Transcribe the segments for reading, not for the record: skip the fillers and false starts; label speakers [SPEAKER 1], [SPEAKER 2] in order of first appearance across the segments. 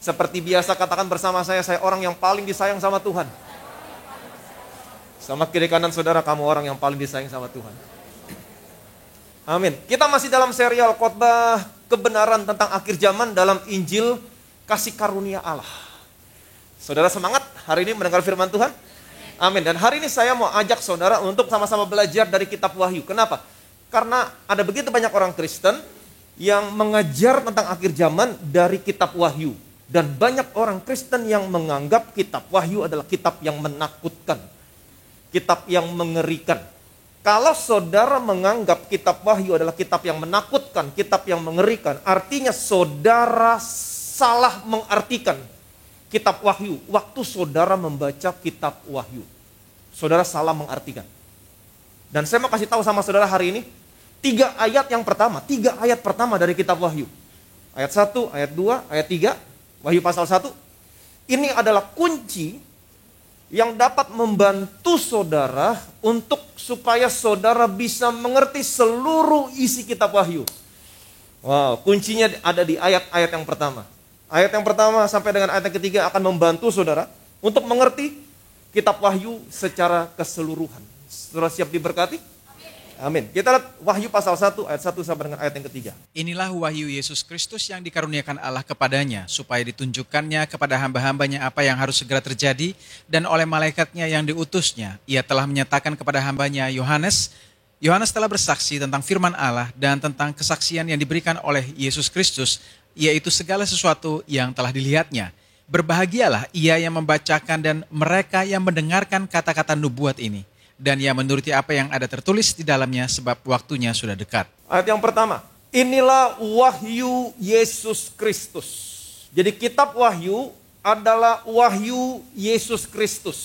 [SPEAKER 1] Seperti biasa katakan bersama saya orang yang paling disayang sama Tuhan. Sama kiri kanan saudara, kamu orang yang paling disayang sama Tuhan. Amin. Kita masih dalam serial khotbah kebenaran tentang akhir zaman dalam Injil kasih karunia Allah. Saudara semangat hari ini mendengar firman Tuhan? Amin. Dan hari ini saya mau ajak saudara untuk sama-sama belajar dari kitab Wahyu. Kenapa? Karena ada begitu banyak orang Kristen yang mengajar tentang akhir zaman dari kitab Wahyu. Dan banyak orang Kristen yang menganggap kitab Wahyu adalah kitab yang menakutkan. Kitab yang mengerikan. Kalau saudara menganggap kitab Wahyu adalah kitab yang menakutkan, kitab yang mengerikan, artinya saudara salah mengartikan kitab Wahyu. Waktu saudara membaca kitab Wahyu, saudara salah mengartikan. Dan saya mau kasih tahu sama saudara hari ini, tiga ayat pertama dari kitab Wahyu. Ayat 1, ayat 2, ayat 3, Wahyu pasal 1. Ini adalah kunci yang dapat membantu saudara untuk supaya saudara bisa mengerti seluruh isi kitab Wahyu. Wow, kuncinya ada di ayat-ayat yang pertama. Ayat yang pertama sampai dengan ayat yang ketiga akan membantu saudara untuk mengerti kitab Wahyu secara keseluruhan. Saudara siap diberkati? Amin. Kita lihat Wahyu pasal 1 ayat 1 sampai dengan ayat yang ketiga.
[SPEAKER 2] Inilah wahyu Yesus Kristus yang dikaruniakan Allah kepadanya, supaya ditunjukkannya kepada hamba-hambanya apa yang harus segera terjadi, dan oleh malaikatnya yang diutusnya, ia telah menyatakan kepada hambanya Yohanes. Yohanes telah bersaksi tentang firman Allah dan tentang kesaksian yang diberikan oleh Yesus Kristus, yaitu segala sesuatu yang telah dilihatnya. Berbahagialah ia yang membacakan dan mereka yang mendengarkan kata-kata nubuat ini, dan yang menuruti apa yang ada tertulis di dalamnya, sebab waktunya sudah dekat.
[SPEAKER 1] Ayat yang pertama, inilah wahyu Yesus Kristus. Jadi kitab Wahyu adalah wahyu Yesus Kristus.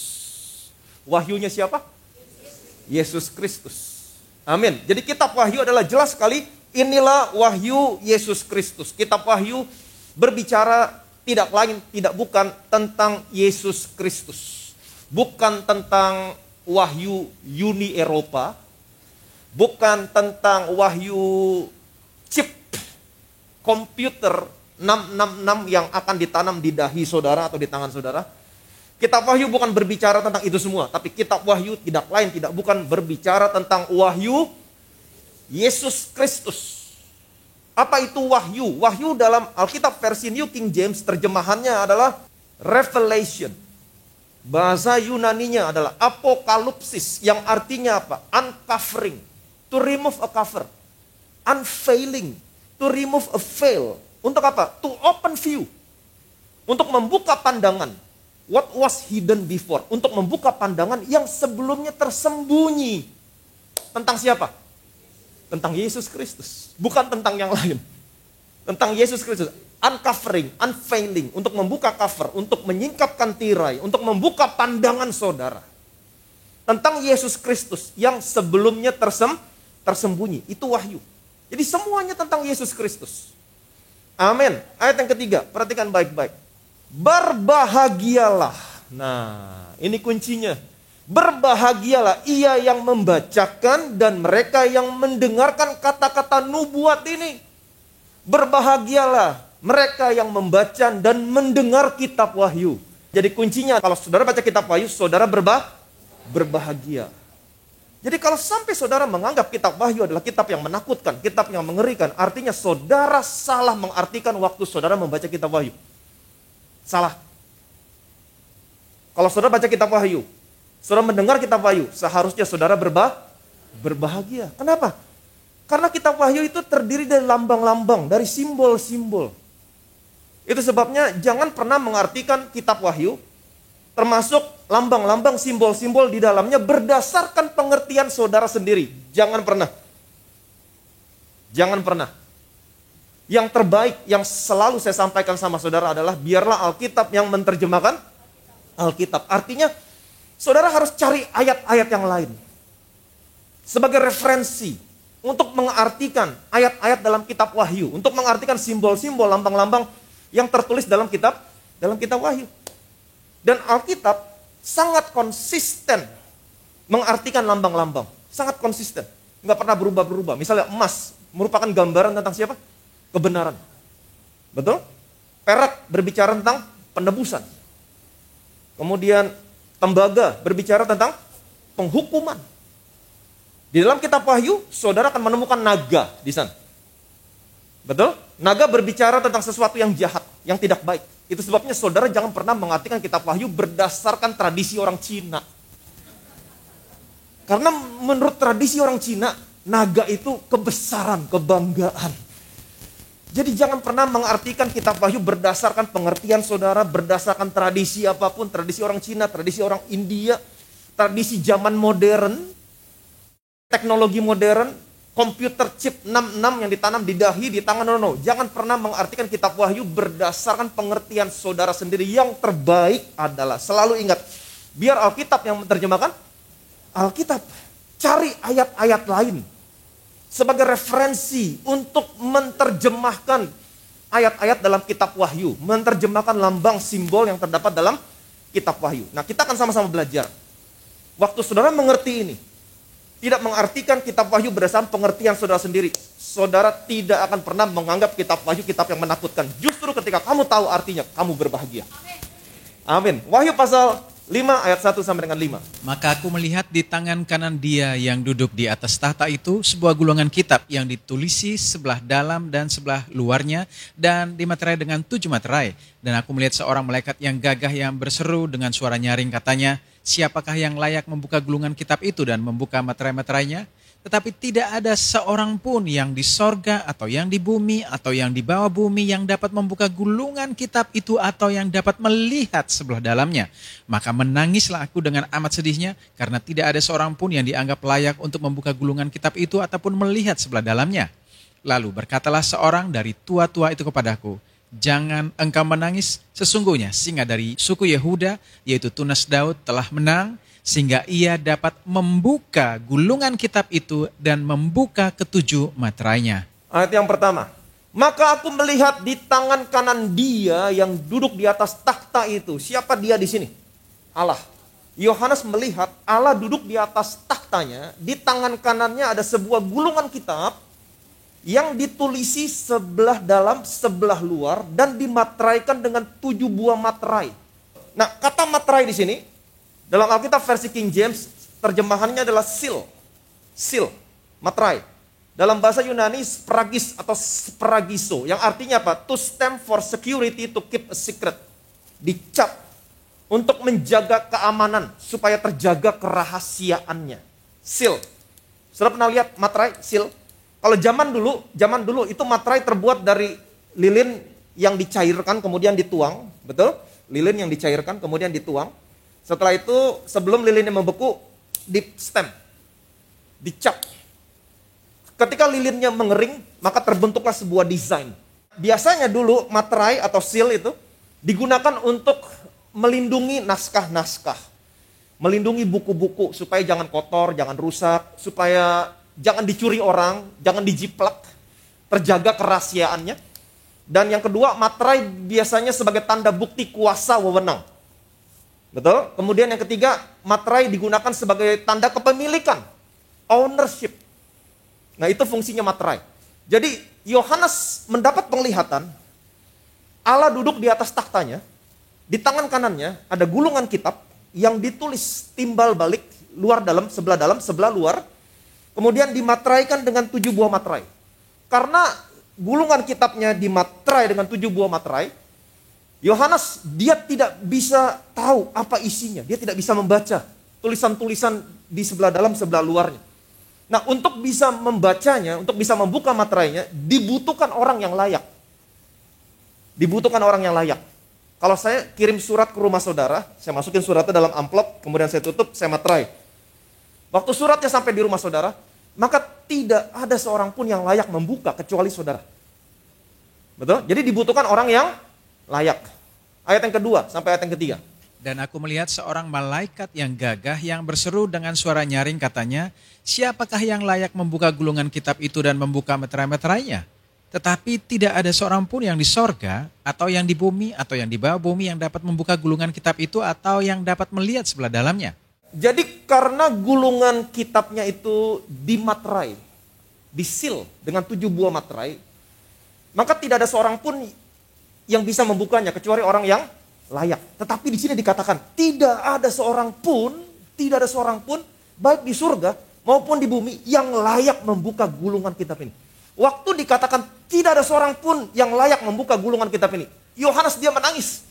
[SPEAKER 1] Wahyunya siapa? Yesus Kristus. Amin. Jadi kitab Wahyu adalah jelas sekali, inilah wahyu Yesus Kristus. Kitab Wahyu berbicara tidak lain, tidak bukan tentang Yesus Kristus. Bukan tentang wahyu Uni Eropa. Bukan tentang wahyu chip komputer 666 yang akan ditanam di dahi saudara atau di tangan saudara. Kitab Wahyu bukan berbicara tentang itu semua. Tapi kitab Wahyu tidak lain, tidak bukan berbicara tentang wahyu Yesus Kristus. Apa itu wahyu? Wahyu dalam Alkitab versi New King James terjemahannya adalah revelation. Bahasa Yunaninya adalah apokalipsis, yang artinya apa? Uncovering, to remove a cover. Unveiling, to remove a veil. Untuk apa? To open view. Untuk membuka pandangan. What was hidden before. Untuk membuka pandangan yang sebelumnya tersembunyi. Tentang siapa? Tentang Yesus Kristus. Bukan tentang yang lain. Tentang Yesus Kristus. Uncovering, unveiling. Untuk membuka cover. Untuk menyingkapkan tirai. Untuk membuka pandangan saudara. Tentang Yesus Kristus. Yang sebelumnya tersembunyi. Itu wahyu. Jadi semuanya tentang Yesus Kristus. Amin. Ayat yang ketiga. Perhatikan baik-baik. Berbahagialah. Nah, ini kuncinya. Berbahagialah ia yang membacakan dan mereka yang mendengarkan kata-kata nubuat ini. Berbahagialah mereka yang membaca dan mendengar kitab Wahyu. Jadi kuncinya kalau saudara baca kitab Wahyu, saudara berbahagia. Jadi kalau sampai saudara menganggap kitab Wahyu adalah kitab yang menakutkan, kitab yang mengerikan, artinya saudara salah mengartikan waktu saudara membaca kitab Wahyu. Salah. Kalau saudara baca kitab Wahyu, saudara mendengar kitab Wahyu, seharusnya saudara berbahagia. Kenapa? Karena kitab Wahyu itu terdiri dari lambang-lambang, dari simbol-simbol. Itu sebabnya jangan pernah mengartikan kitab Wahyu, termasuk lambang-lambang, simbol-simbol di dalamnya berdasarkan pengertian saudara sendiri. Jangan pernah. Jangan pernah. Yang terbaik yang selalu saya sampaikan sama saudara adalah biarlah Alkitab yang menerjemahkan Alkitab. Artinya saudara harus cari ayat-ayat yang lain sebagai referensi untuk mengartikan ayat-ayat dalam kitab Wahyu, untuk mengartikan simbol-simbol, lambang-lambang yang tertulis dalam kitab Wahyu. Dan Alkitab sangat konsisten mengartikan lambang-lambang, sangat konsisten, nggak pernah berubah-berubah. Misalnya emas merupakan gambaran tentang siapa? Kebenaran. Betul? Perak berbicara tentang penebusan. Kemudian tembaga berbicara tentang penghukuman. Di dalam kitab Wahyu, saudara akan menemukan naga di sana. Betul? Naga berbicara tentang sesuatu yang jahat, yang tidak baik. Itu sebabnya saudara jangan pernah mengartikan kitab Wahyu berdasarkan tradisi orang Cina. Karena menurut tradisi orang Cina, naga itu kebesaran, kebanggaan. Jadi jangan pernah mengartikan kitab Wahyu berdasarkan pengertian saudara, berdasarkan tradisi apapun, tradisi orang Cina, tradisi orang India, tradisi zaman modern, teknologi modern, komputer chip 66 yang ditanam di dahi, di tangan, no. Jangan pernah mengartikan kitab Wahyu berdasarkan pengertian saudara sendiri. Yang terbaik adalah, selalu ingat, biar Alkitab yang menerjemahkan, Alkitab, cari ayat-ayat lain sebagai referensi untuk menerjemahkan ayat-ayat dalam kitab Wahyu, menerjemahkan lambang simbol yang terdapat dalam kitab Wahyu. Nah, kita akan sama-sama belajar. Waktu saudara mengerti ini, tidak mengartikan kitab Wahyu berdasarkan pengertian saudara sendiri. Saudara tidak akan pernah menganggap kitab Wahyu kitab yang menakutkan. Justru ketika kamu tahu artinya, kamu berbahagia. Amin. Wahyu pasal 5 ayat 1 sampai dengan 5.
[SPEAKER 2] Maka aku melihat di tangan kanan dia yang duduk di atas tahta itu sebuah gulungan kitab yang ditulisi sebelah dalam dan sebelah luarnya dan dimaterai dengan 7 materai. Dan aku melihat seorang malaikat yang gagah yang berseru dengan suara nyaring, katanya, siapakah yang layak membuka gulungan kitab itu dan membuka materai-materainya? Tetapi tidak ada seorang pun yang di sorga atau yang di bumi atau yang di bawah bumi yang dapat membuka gulungan kitab itu atau yang dapat melihat sebelah dalamnya. Maka menangislah aku dengan amat sedihnya karena tidak ada seorang pun yang dianggap layak untuk membuka gulungan kitab itu ataupun melihat sebelah dalamnya. Lalu berkatalah seorang dari tua-tua itu kepadaku, jangan engkau menangis, sesungguhnya singa dari suku Yehuda, yaitu tunas Daud, telah menang, sehingga ia dapat membuka gulungan kitab itu dan membuka ketujuh materainya.
[SPEAKER 1] Ayat yang pertama. Maka aku melihat di tangan kanan dia yang duduk di atas takhta itu. Siapa dia di sini? Allah. Yohanes melihat Allah duduk di atas takhtanya, di tangan kanannya ada sebuah gulungan kitab yang ditulisi sebelah dalam, sebelah luar, dan dimateraikan dengan 7 buah materai. Nah, kata materai di sini, dalam Alkitab versi King James, terjemahannya adalah seal. Seal, materai. Dalam bahasa Yunani, spragis atau spragiso, yang artinya apa? To stamp for security, to keep a secret. Dicap untuk menjaga keamanan, supaya terjaga kerahasiaannya. Seal. Sudah pernah lihat materai, seal? Kalau zaman dulu itu materai terbuat dari lilin yang dicairkan kemudian dituang, betul? Lilin yang dicairkan kemudian dituang. Setelah itu sebelum lilinnya membeku, di stamp, dicap. Ketika lilinnya mengering, maka terbentuklah sebuah desain. Biasanya dulu materai atau seal itu digunakan untuk melindungi naskah-naskah, melindungi buku-buku supaya jangan kotor, jangan rusak, supaya jangan dicuri orang, jangan dijiplak, terjaga kerahasiaannya. Dan yang kedua, materai biasanya sebagai tanda bukti kuasa wewenang. Betul? Kemudian yang ketiga, materai digunakan sebagai tanda kepemilikan, ownership. Nah, itu fungsinya materai. Jadi Yohanes mendapat penglihatan Allah duduk di atas takhtanya, di tangan kanannya ada gulungan kitab yang ditulis timbal balik, luar dalam, sebelah luar. Kemudian dimateraikan dengan 7 buah materai. Karena gulungan kitabnya dimaterai dengan 7 buah materai, Yohanes dia tidak bisa tahu apa isinya. Dia tidak bisa membaca tulisan-tulisan di sebelah dalam, sebelah luarnya. Nah, untuk bisa membacanya, untuk bisa membuka materainya, dibutuhkan orang yang layak. Dibutuhkan orang yang layak. Kalau saya kirim surat ke rumah saudara, saya masukin suratnya dalam amplop, kemudian saya tutup, saya materai. Waktu suratnya sampai di rumah saudara, maka tidak ada seorang pun yang layak membuka kecuali saudara. Betul? Jadi dibutuhkan orang yang layak. Ayat yang kedua sampai ayat yang ketiga.
[SPEAKER 2] Dan aku melihat seorang malaikat yang gagah yang berseru dengan suara nyaring, katanya, siapakah yang layak membuka gulungan kitab itu dan membuka materai-materainya? Tetapi tidak ada seorang pun yang di sorga atau yang di bumi atau yang di bawah bumi yang dapat membuka gulungan kitab itu atau yang dapat melihat sebelah dalamnya.
[SPEAKER 1] Jadi karena gulungan kitabnya itu dimaterai, disil dengan 7 buah materai, maka tidak ada seorang pun yang bisa membukanya kecuali orang yang layak. Tetapi di sini dikatakan tidak ada seorang pun baik di surga maupun di bumi yang layak membuka gulungan kitab ini. Waktu dikatakan tidak ada seorang pun yang layak membuka gulungan kitab ini, Yohanes dia menangis.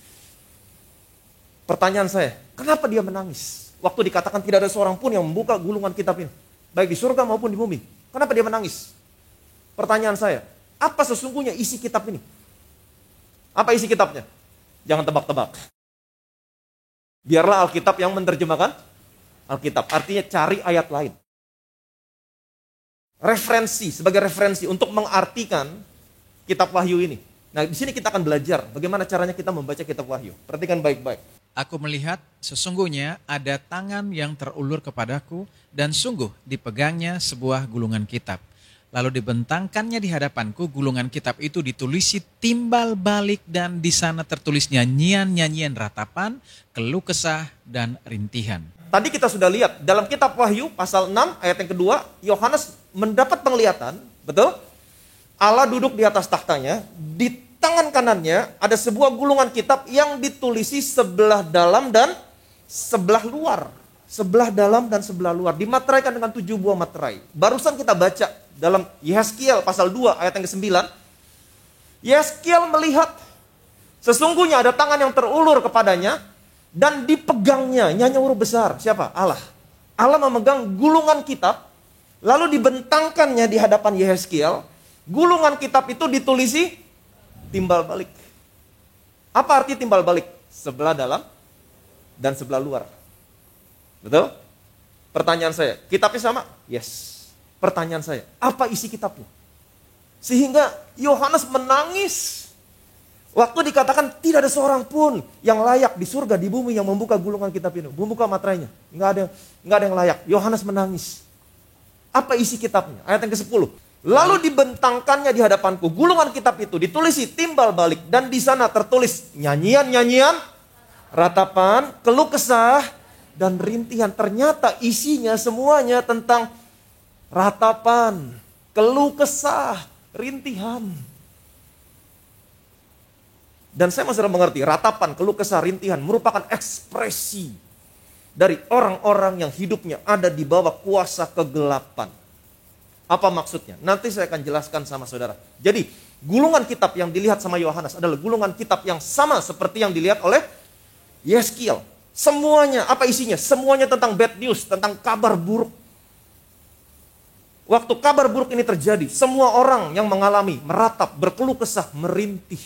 [SPEAKER 1] Pertanyaan saya, kenapa dia menangis? Waktu dikatakan tidak ada seorang pun yang membuka gulungan kitab ini, baik di surga maupun di bumi. Kenapa dia menangis? Pertanyaan saya, apa sesungguhnya isi kitab ini? Apa isi kitabnya? Jangan tebak-tebak. Biarlah Alkitab yang menerjemahkan Alkitab. Artinya cari ayat lain. Sebagai referensi untuk mengartikan kitab Wahyu ini. Nah, di sini kita akan belajar bagaimana caranya kita membaca kitab Wahyu. Perhatikan baik-baik.
[SPEAKER 2] Aku melihat sesungguhnya ada tangan yang terulur kepadaku dan sungguh dipegangnya sebuah gulungan kitab. Lalu dibentangkannya di hadapanku, gulungan kitab itu ditulisi timbal balik dan di sana tertulis nyanyian-nyanyian ratapan, keluh kesah, dan rintihan.
[SPEAKER 1] Tadi kita sudah lihat dalam kitab Wahyu pasal 6 ayat yang kedua, Yohanes mendapat penglihatan, betul? Allah duduk di atas tahtanya, di tangan kanannya ada sebuah gulungan kitab yang ditulisi sebelah dalam dan sebelah luar. Sebelah dalam dan sebelah luar. Dimateraikan dengan 7 buah materai. Barusan kita baca dalam Yehezkiel pasal 2 ayat yang ke-9. Yehezkiel melihat sesungguhnya ada tangan yang terulur kepadanya dan dipegangnya. Nyanyi huruf besar. Siapa? Allah. Allah memegang gulungan kitab lalu dibentangkannya di hadapan Yehezkiel. Gulungan kitab itu ditulisi timbal balik. Apa arti timbal balik? Sebelah dalam dan sebelah luar. Betul? Pertanyaan saya, kitabnya sama? Yes. Pertanyaan saya, apa isi kitabnya? Sehingga Yohanes menangis. Waktu dikatakan tidak ada seorang pun yang layak di surga, di bumi yang membuka gulungan kitab ini. Membuka materainya. Nggak ada yang layak. Yohanes menangis. Apa isi kitabnya? Ayat yang ke-10. Lalu dibentangkannya di hadapanku. Gulungan kitab itu ditulisi timbal balik. Dan di sana tertulis nyanyian-nyanyian, ratapan, keluh kesah, dan rintihan. Ternyata isinya semuanya tentang ratapan, keluh kesah, rintihan. Dan saya masih mengerti, ratapan, keluh kesah, rintihan merupakan ekspresi dari orang-orang yang hidupnya ada di bawah kuasa kegelapan. Apa maksudnya? Nanti saya akan jelaskan sama saudara. Jadi, gulungan kitab yang dilihat sama Yohanes adalah gulungan kitab yang sama seperti yang dilihat oleh Yehezkiel. Semuanya, apa isinya? Semuanya tentang bad news, tentang kabar buruk. Waktu kabar buruk ini terjadi, semua orang yang mengalami, meratap, berkeluh kesah, merintih.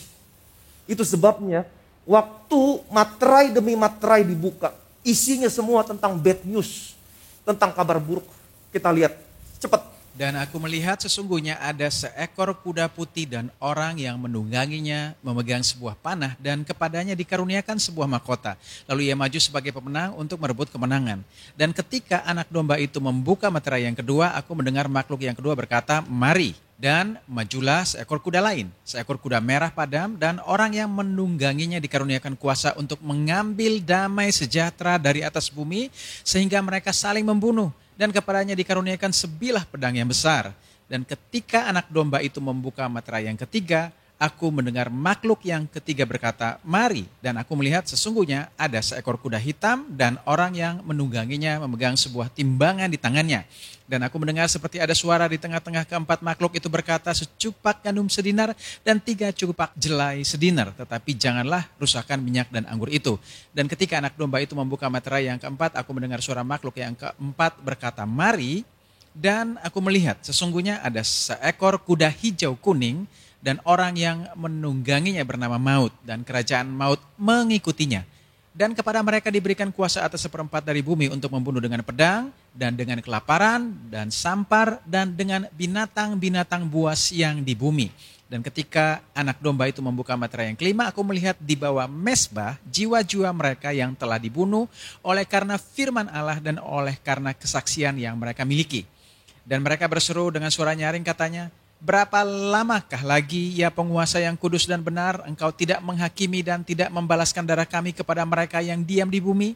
[SPEAKER 1] Itu sebabnya, waktu materai demi materai dibuka, isinya semua tentang bad news, tentang kabar buruk. Kita lihat, cepat.
[SPEAKER 2] Dan aku melihat sesungguhnya ada seekor kuda putih dan orang yang menungganginya memegang sebuah panah dan kepadanya dikaruniakan sebuah mahkota. Lalu ia maju sebagai pemenang untuk merebut kemenangan. Dan ketika anak domba itu membuka materai yang kedua, aku mendengar makhluk yang kedua berkata, "Mari." Dan majulah seekor kuda lain, seekor kuda merah padam, dan orang yang menungganginya dikaruniakan kuasa untuk mengambil damai sejahtera dari atas bumi sehingga mereka saling membunuh. Dan kepadanya dikaruniakan sebilah pedang yang besar. Dan ketika anak domba itu membuka materai yang ketiga, aku mendengar makhluk yang ketiga berkata, "Mari." Dan aku melihat sesungguhnya ada seekor kuda hitam dan orang yang menungganginya memegang sebuah timbangan di tangannya. Dan aku mendengar seperti ada suara di tengah-tengah keempat makhluk itu berkata, "Secupak gandum sedinar dan 3 cupak jelai sedinar. Tetapi janganlah rusakkan minyak dan anggur itu." Dan ketika anak domba itu membuka materai yang keempat, aku mendengar suara makhluk yang keempat berkata, "Mari." Dan aku melihat sesungguhnya ada seekor kuda hijau kuning dan orang yang menungganginya bernama Maut, dan kerajaan Maut mengikutinya. Dan kepada mereka diberikan kuasa atas 1/4 dari bumi untuk membunuh dengan pedang, dan dengan kelaparan, dan sampar, dan dengan binatang-binatang buas yang di bumi. Dan ketika anak domba itu membuka materai yang kelima, aku melihat di bawah mezbah jiwa-jiwa mereka yang telah dibunuh oleh karena firman Allah dan oleh karena kesaksian yang mereka miliki. Dan mereka berseru dengan suara nyaring katanya, "Berapa lamakah lagi ya penguasa yang kudus dan benar, engkau tidak menghakimi dan tidak membalaskan darah kami kepada mereka yang diam di bumi?"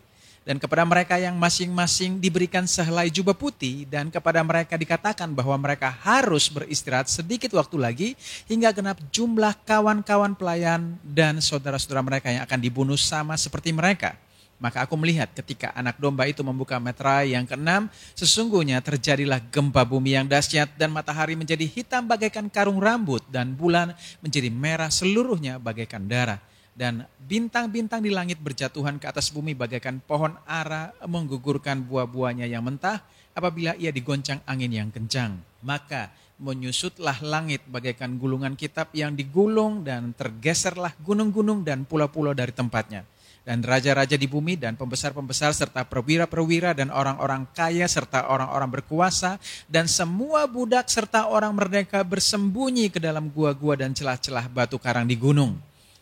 [SPEAKER 2] Dan kepada mereka yang masing-masing diberikan sehelai jubah putih, dan kepada mereka dikatakan bahwa mereka harus beristirahat sedikit waktu lagi hingga genap jumlah kawan-kawan pelayan dan saudara-saudara mereka yang akan dibunuh sama seperti mereka. Maka aku melihat ketika anak domba itu membuka meterai yang keenam, sesungguhnya terjadilah gempa bumi yang dahsyat dan matahari menjadi hitam bagaikan karung rambut dan bulan menjadi merah seluruhnya bagaikan darah. Dan bintang-bintang di langit berjatuhan ke atas bumi bagaikan pohon ara menggugurkan buah-buahnya yang mentah apabila ia digoncang angin yang kencang. Maka menyusutlah langit bagaikan gulungan kitab yang digulung dan tergeserlah gunung-gunung dan pulau-pulau dari tempatnya. Dan raja-raja di bumi dan pembesar-pembesar serta perwira-perwira dan orang-orang kaya serta orang-orang berkuasa dan semua budak serta orang merdeka bersembunyi ke dalam gua-gua dan celah-celah batu karang di gunung.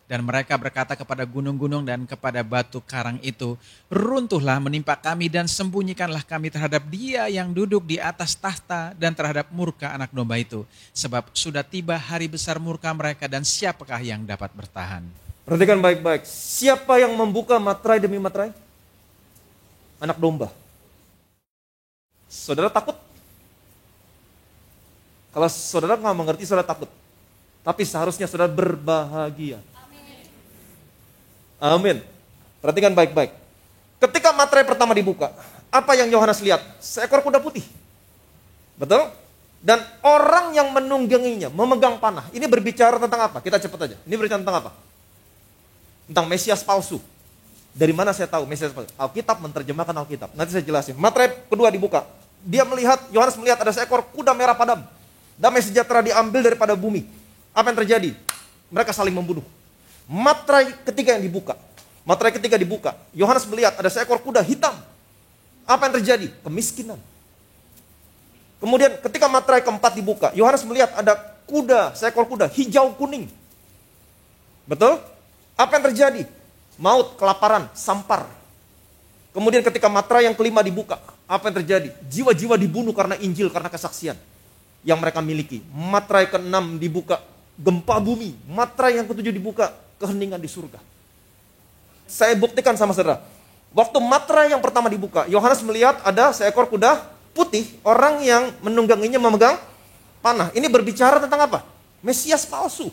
[SPEAKER 2] Dan mereka berkata kepada gunung-gunung dan kepada batu karang itu, runtuhlah menimpa kami dan sembunyikanlah kami terhadap Dia yang duduk di atas tahta dan terhadap murka anak domba itu. Sebab sudah tiba hari besar murka mereka dan siapakah yang dapat bertahan?
[SPEAKER 1] Perhatikan baik-baik. Siapa yang membuka materai demi materai? Anak domba. Saudara takut? Kalau saudara nggak mengerti, saudara takut. Tapi seharusnya saudara berbahagia. Amin. Perhatikan baik-baik. Ketika materai pertama dibuka, apa yang Yohanes lihat? Seekor kuda putih. Betul? Dan orang yang menungganginya, memegang panah. Ini berbicara tentang apa? Kita cepat aja. Ini berbicara tentang apa? Tentang Mesias palsu. Dari mana saya tahu Mesias palsu? Alkitab menerjemahkan Alkitab. Nanti saya jelasin. Materai kedua dibuka. Dia melihat, Yohanes melihat ada seekor kuda merah padam. Damai sejahtera diambil daripada bumi. Apa yang terjadi? Mereka saling membunuh. Materai ketiga yang dibuka. Materai ketiga dibuka. Yohanes melihat ada seekor kuda hitam. Apa yang terjadi? Kemiskinan. Kemudian ketika materai keempat dibuka, Yohanes melihat ada kuda, seekor kuda hijau kuning. Betul? Apa yang terjadi? Maut, kelaparan, sampar. Kemudian ketika materai yang kelima dibuka, apa yang terjadi? Jiwa-jiwa dibunuh karena Injil, karena kesaksian yang mereka miliki. Materai keenam dibuka, gempa bumi. Materai yang ketujuh dibuka, keheningan di surga. Saya buktikan sama saudara. Waktu materai yang pertama dibuka, Yohanes melihat ada seekor kuda putih, orang yang menungganginya memegang panah. Ini berbicara tentang apa? Mesias palsu.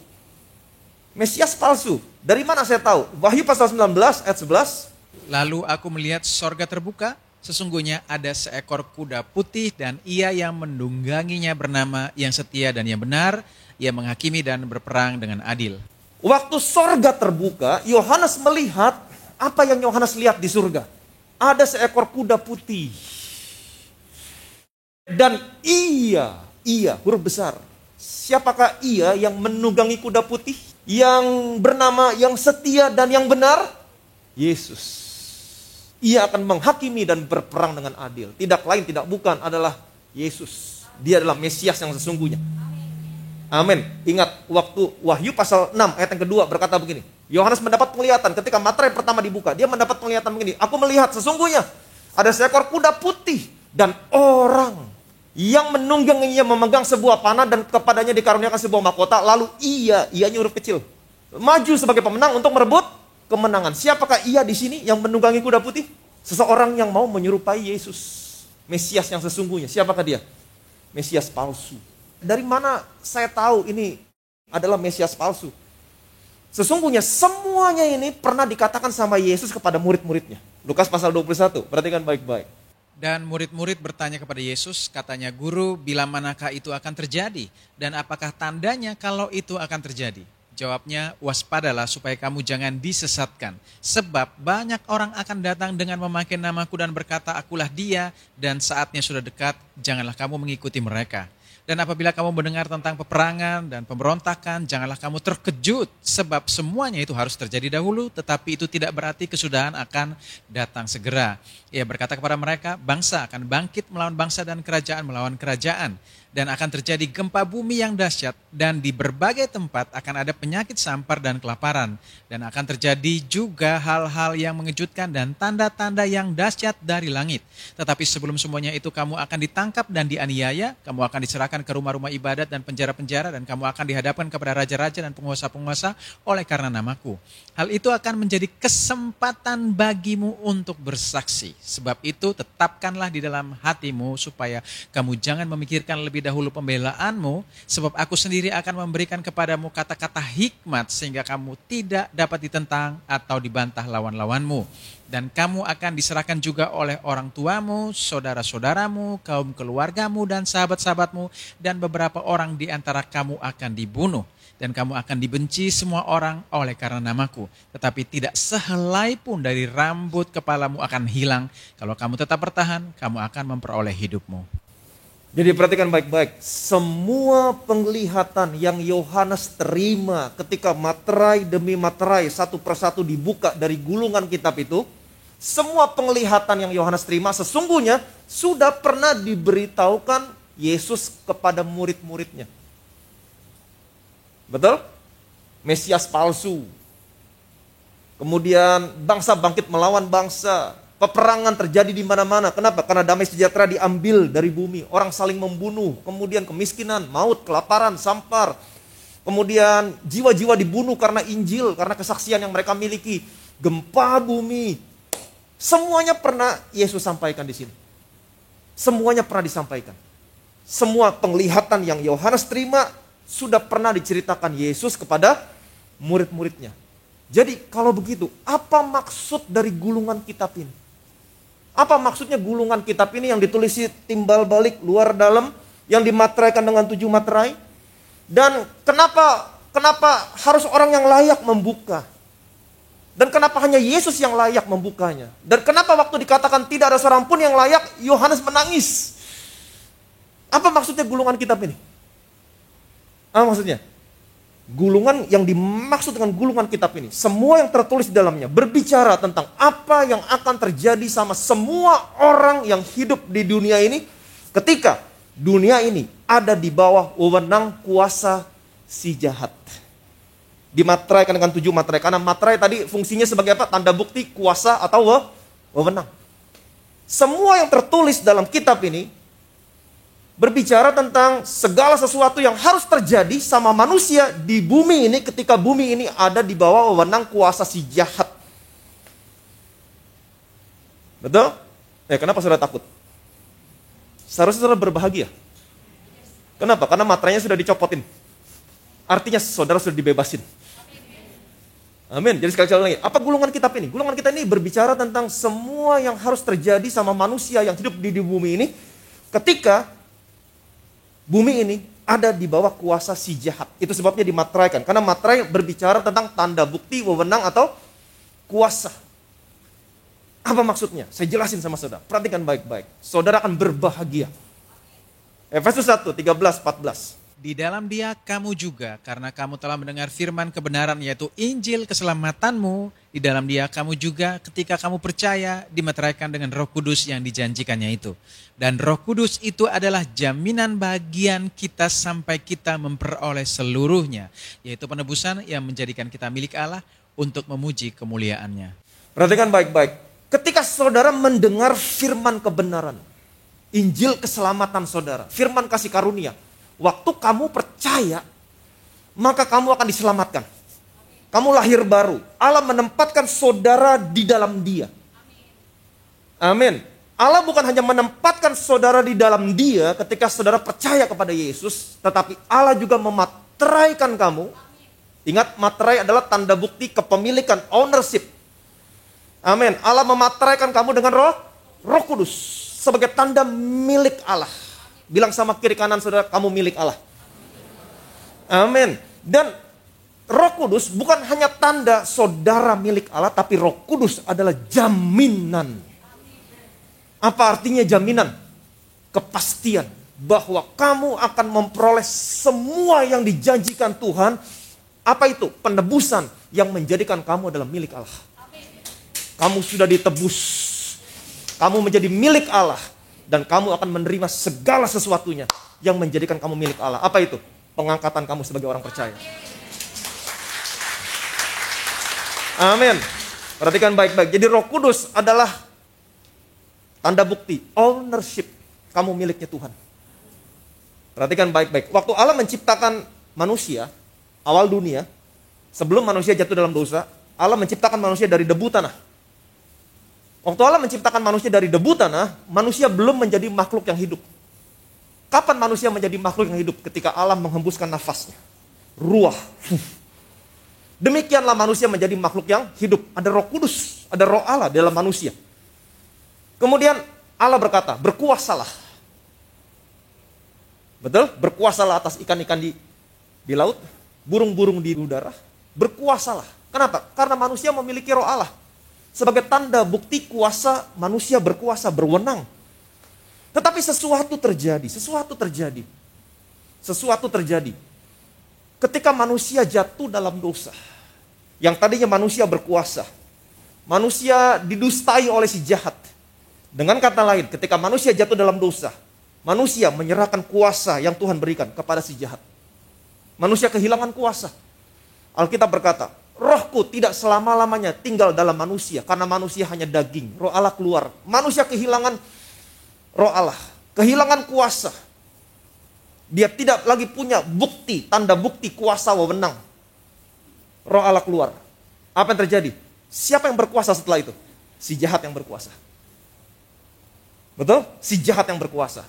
[SPEAKER 1] Mesias palsu. Dari mana saya tahu? Wahyu pasal 19 ayat 11.
[SPEAKER 2] Lalu aku melihat sorga terbuka, sesungguhnya ada seekor kuda putih dan ia yang menungganginya bernama yang setia dan yang benar, ia menghakimi dan berperang dengan adil.
[SPEAKER 1] Waktu sorga terbuka, Yohanes melihat apa yang Yohanes lihat di surga. Ada seekor kuda putih. Dan huruf besar. Siapakah ia yang menunggangi kuda putih? Yang bernama yang setia dan yang benar? Yesus. Ia akan menghakimi dan berperang dengan adil. Tidak lain, tidak bukan adalah Yesus. Dia adalah Mesias yang sesungguhnya. Amin. Ingat waktu Wahyu pasal 6 ayat yang kedua berkata begini. Yohanes mendapat penglihatan ketika materai pertama dibuka. Dia mendapat penglihatan begini. Aku melihat sesungguhnya ada seekor kuda putih dan orang yang menungganginya memegang sebuah panah dan kepadanya dikaruniakan sebuah mahkota. Lalu ianya huruf kecil, maju sebagai pemenang untuk merebut kemenangan. Siapakah ia di sini yang menunggangi kuda putih? Seseorang yang mau menyerupai Yesus, Mesias yang sesungguhnya. Siapakah dia? Mesias palsu. Dari mana saya tahu ini adalah Mesias palsu? Sesungguhnya semuanya ini pernah dikatakan sama Yesus kepada murid-muridnya. Lukas pasal 21, perhatikan baik-baik.
[SPEAKER 2] Dan murid-murid bertanya kepada Yesus, katanya, Guru, bila manakah itu akan terjadi? Dan apakah tandanya kalau itu akan terjadi? Jawabnya, waspadalah supaya kamu jangan disesatkan. Sebab banyak orang akan datang dengan memakai namaku dan berkata, akulah dia, dan saatnya sudah dekat, janganlah kamu mengikuti mereka. Dan apabila kamu mendengar tentang peperangan dan pemberontakan, janganlah kamu terkejut, sebab semuanya itu harus terjadi dahulu, tetapi itu tidak berarti kesudahan akan datang segera. Ia berkata kepada mereka, bangsa akan bangkit melawan bangsa dan kerajaan melawan kerajaan. dan akan terjadi gempa bumi yang dahsyat, dan di berbagai tempat akan ada penyakit sampar dan kelaparan, dan akan terjadi juga hal-hal yang mengejutkan dan tanda-tanda yang dahsyat dari langit. Tetapi sebelum semuanya itu kamu akan ditangkap dan dianiaya, kamu akan diserahkan ke rumah-rumah ibadat dan penjara-penjara, dan kamu akan dihadapkan kepada raja-raja dan penguasa-penguasa oleh karena namaku. Hal itu akan menjadi kesempatan bagimu untuk bersaksi. Sebab itu tetapkanlah di dalam hatimu supaya kamu jangan memikirkan lebih dahulu pembelaanmu, sebab aku sendiri akan memberikan kepadamu kata-kata hikmat sehingga kamu tidak dapat ditentang atau dibantah lawan-lawanmu. Dan kamu akan diserahkan juga oleh orang tuamu, saudara-saudaramu, kaum keluargamu dan sahabat-sahabatmu, dan beberapa orang di antara kamu akan dibunuh. Dan kamu akan dibenci semua orang oleh karena namaku. Tetapi tidak sehelai pun dari rambut kepalamu akan hilang. Kalau kamu tetap bertahan, kamu akan memperoleh hidupmu.
[SPEAKER 1] Jadi perhatikan baik-baik, semua penglihatan yang Yohanes terima ketika materai demi materai satu persatu dibuka dari gulungan kitab itu, semua penglihatan yang Yohanes terima sesungguhnya sudah pernah diberitahukan Yesus kepada murid-muridnya. Betul? Mesias palsu. Kemudian bangsa bangkit melawan bangsa. Peperangan terjadi di mana-mana. Kenapa? Karena damai sejahtera diambil dari bumi. Orang saling membunuh. Kemudian kemiskinan, maut, kelaparan, sampar. Kemudian jiwa-jiwa dibunuh karena Injil, karena kesaksian yang mereka miliki. Gempa bumi. Semuanya pernah Yesus sampaikan di sini. Semuanya pernah disampaikan. Semua penglihatan yang Yohanes terima sudah pernah diceritakan Yesus kepada murid-muridnya. Jadi kalau begitu, apa maksud dari gulungan kitab ini? Apa maksudnya gulungan kitab ini yang ditulisi timbal balik luar dalam, yang dimateraikan dengan 7 materai? Dan kenapa harus orang yang layak membuka? Dan kenapa hanya Yesus yang layak membukanya? Dan kenapa waktu dikatakan tidak ada seorang pun yang layak, Yohanes menangis? Apa maksudnya gulungan kitab ini? Apa maksudnya? Gulungan yang dimaksud dengan gulungan kitab ini, semua yang tertulis di dalamnya berbicara tentang apa yang akan terjadi sama semua orang yang hidup di dunia ini ketika dunia ini ada di bawah wewenang kuasa si jahat. Dimateraikan dengan 7 materai, karena materai tadi fungsinya sebagai apa? Tanda bukti, kuasa atau wewenang. Semua yang tertulis dalam kitab ini berbicara tentang segala sesuatu yang harus terjadi sama manusia di bumi ini ketika bumi ini ada di bawah wewenang kuasa si jahat. Betul? Kenapa saudara takut? Seharusnya saudara berbahagia. Kenapa? Karena materainya sudah dicopotin. Artinya saudara sudah dibebasin. Amin. Jadi sekali lagi, apa gulungan kitab ini? Gulungan kitab ini berbicara tentang semua yang harus terjadi sama manusia yang hidup di bumi ini ketika bumi ini ada di bawah kuasa si jahat. Itu sebabnya dimateraikan. Karena materai berbicara tentang tanda bukti, wewenang atau kuasa. Apa maksudnya? Saya jelasin sama saudara. Perhatikan baik-baik. Saudara akan berbahagia. Efesus 1, 13, 14.
[SPEAKER 2] Di dalam Dia kamu juga, karena kamu telah mendengar firman kebenaran, yaitu Injil keselamatanmu. Di dalam Dia kamu juga, ketika kamu percaya, dimeteraikan dengan Roh Kudus yang dijanjikannya itu. Dan Roh Kudus itu adalah jaminan bagian kita sampai kita memperoleh seluruhnya, yaitu penebusan yang menjadikan kita milik Allah untuk memuji kemuliaan-Nya.
[SPEAKER 1] Perhatikan baik-baik. Ketika saudara mendengar firman kebenaran, Injil keselamatan saudara, firman kasih karunia, waktu kamu percaya, maka kamu akan diselamatkan. Kamu lahir baru. Allah menempatkan saudara di dalam Dia. Amin. Allah bukan hanya menempatkan saudara di dalam Dia ketika saudara percaya kepada Yesus, tetapi Allah juga memateraikan kamu. Ingat, materai adalah tanda bukti kepemilikan, ownership. Amin. Allah memateraikan kamu dengan Roh Kudus sebagai tanda milik Allah. Bilang sama kiri kanan saudara, kamu milik Allah. Amin. Dan Roh Kudus bukan hanya tanda saudara milik Allah, tapi Roh Kudus adalah jaminan. Apa artinya jaminan? Kepastian bahwa kamu akan memperoleh semua yang dijanjikan Tuhan. Apa itu? Penebusan yang menjadikan kamu adalah milik Allah. Kamu sudah ditebus. Kamu menjadi milik Allah. Dan kamu akan menerima segala sesuatunya yang menjadikan kamu milik Allah. Apa itu? Pengangkatan kamu sebagai orang percaya. Amin. Perhatikan baik-baik. Jadi Roh Kudus adalah tanda bukti, ownership. Kamu miliknya Tuhan. Perhatikan baik-baik. Waktu Allah menciptakan manusia, awal dunia, sebelum manusia jatuh dalam dosa, Allah menciptakan manusia dari debu tanah. Waktu Allah menciptakan manusia dari debu tanah, manusia belum menjadi makhluk yang hidup. Kapan manusia menjadi makhluk yang hidup? Ketika Allah menghembuskan nafasnya. Ruah. Demikianlah manusia menjadi makhluk yang hidup. Ada Roh Kudus, ada Roh Allah dalam manusia. Kemudian Allah berkata, berkuasalah. Betul? Berkuasalah atas ikan-ikan di laut, burung-burung di udara. Berkuasalah. Kenapa? Karena manusia memiliki Roh Allah. Sebagai tanda bukti kuasa, manusia berkuasa, berwenang. Tetapi sesuatu terjadi. Ketika manusia jatuh dalam dosa. Yang tadinya manusia berkuasa. Manusia didustai oleh si jahat. Dengan kata lain, ketika manusia jatuh dalam dosa, manusia menyerahkan kuasa yang Tuhan berikan kepada si jahat. Manusia kehilangan kuasa. Alkitab berkata, rohku tidak selama-lamanya tinggal dalam manusia. Karena manusia hanya daging. Roh Allah keluar. Manusia kehilangan Roh Allah. Kehilangan kuasa. Dia tidak lagi punya bukti, tanda bukti kuasa wewenang. Roh Allah keluar. Apa yang terjadi? Siapa yang berkuasa setelah itu? Si jahat yang berkuasa. Betul? Si jahat yang berkuasa.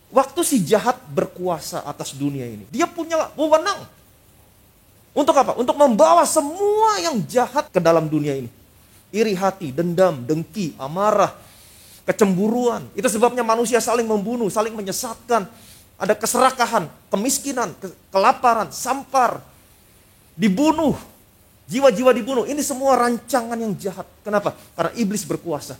[SPEAKER 1] Waktu si jahat berkuasa atas dunia ini, dia punya wewenang. Untuk apa? Untuk membawa semua yang jahat ke dalam dunia ini. Iri hati, dendam, dengki, amarah, kecemburuan. Itu sebabnya manusia saling membunuh, saling menyesatkan. Ada keserakahan, kemiskinan, kelaparan, sampar. Dibunuh. Jiwa-jiwa dibunuh. Ini semua rancangan yang jahat. Kenapa? Karena iblis berkuasa.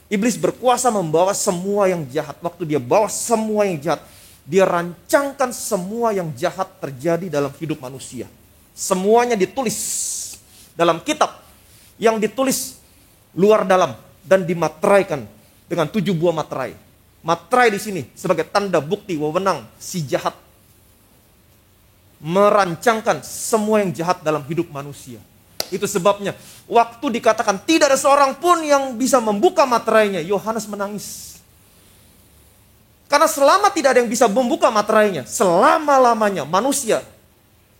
[SPEAKER 1] Iblis berkuasa membawa semua yang jahat. Waktu dia bawa semua yang jahat, dia rancangkan semua yang jahat terjadi dalam hidup manusia. Semuanya ditulis dalam kitab yang ditulis luar dalam dan dimateraikan dengan 7 buah materai. Materai di sini sebagai tanda bukti wewenang si jahat merancangkan semua yang jahat dalam hidup manusia. Itu sebabnya waktu dikatakan tidak ada seorang pun yang bisa membuka materainya, Yohanes menangis. Karena selama tidak ada yang bisa membuka materainya, selama-lamanya manusia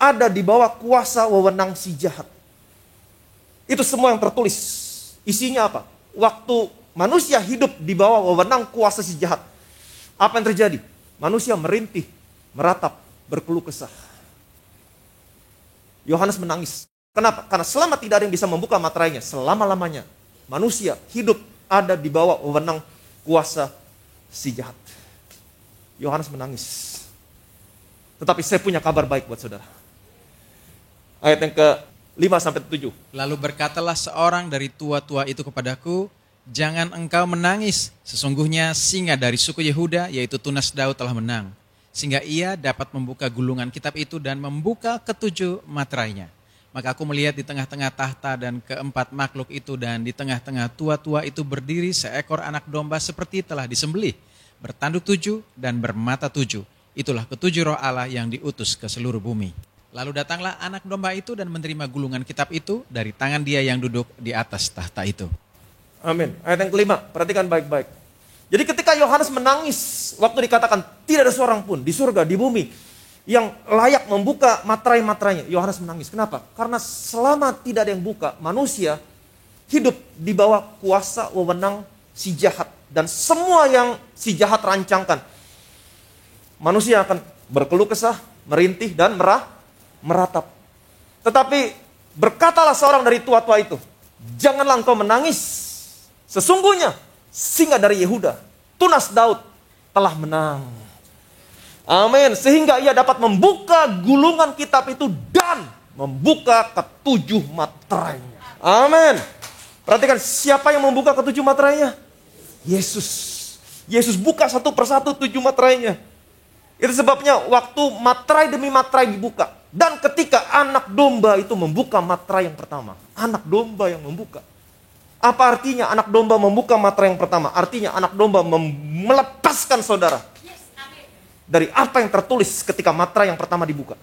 [SPEAKER 1] ada di bawah kuasa wewenang si jahat. Itu semua yang tertulis. Isinya apa? Waktu manusia hidup di bawah wewenang kuasa si jahat, apa yang terjadi? Manusia merintih, meratap, berkeluh kesah. Yohanes menangis. Kenapa? Karena selama tidak ada yang bisa membuka materainya, selama-lamanya manusia hidup ada di bawah wewenang kuasa si jahat. Yohanes menangis. Tetapi saya punya kabar baik buat saudara. Ayat yang ke-5 sampai 7.
[SPEAKER 2] Lalu berkatalah seorang dari tua-tua itu kepadaku, jangan engkau menangis. Sesungguhnya singa dari suku Yehuda, yaitu tunas Daud telah menang. Sehingga ia dapat membuka gulungan kitab itu dan membuka ke-7 materainya. Maka aku melihat di tengah-tengah tahta dan keempat makhluk itu dan di tengah-tengah tua-tua itu berdiri seekor anak domba seperti telah disembelih, bertanduk 7 dan bermata 7. Itulah ke-7 Roh Allah yang diutus ke seluruh bumi. Lalu datanglah anak domba itu dan menerima gulungan kitab itu dari tangan dia yang duduk di atas tahta itu.
[SPEAKER 1] Amin. Ayat yang ke-5, perhatikan baik-baik. Jadi ketika Yohanes menangis, waktu dikatakan tidak ada seorang pun di surga, di bumi, yang layak membuka materai-materainya, Yohanes menangis. Kenapa? Karena selama tidak ada yang buka, manusia hidup di bawah kuasa wewenang si jahat. Dan semua yang si jahat rancangkan, manusia akan berkeluh kesah, merintih, dan meratap. Tetapi berkatalah seorang dari tua-tua itu, janganlah engkau menangis. Sesungguhnya singa dari Yehuda, tunas Daud, telah menang. Amin. Sehingga ia dapat membuka gulungan kitab itu dan membuka ke-7 materainya. Amin. Perhatikan siapa yang membuka ke-7 materainya? Yesus. Yesus buka satu persatu 7 materainya. Itu sebabnya waktu materai demi materai dibuka. Dan ketika anak domba itu membuka materai yang pertama. Anak domba yang membuka. Apa artinya anak domba membuka materai yang pertama? Artinya anak domba melepaskan saudara dari apa yang tertulis ketika materai yang pertama dibuka.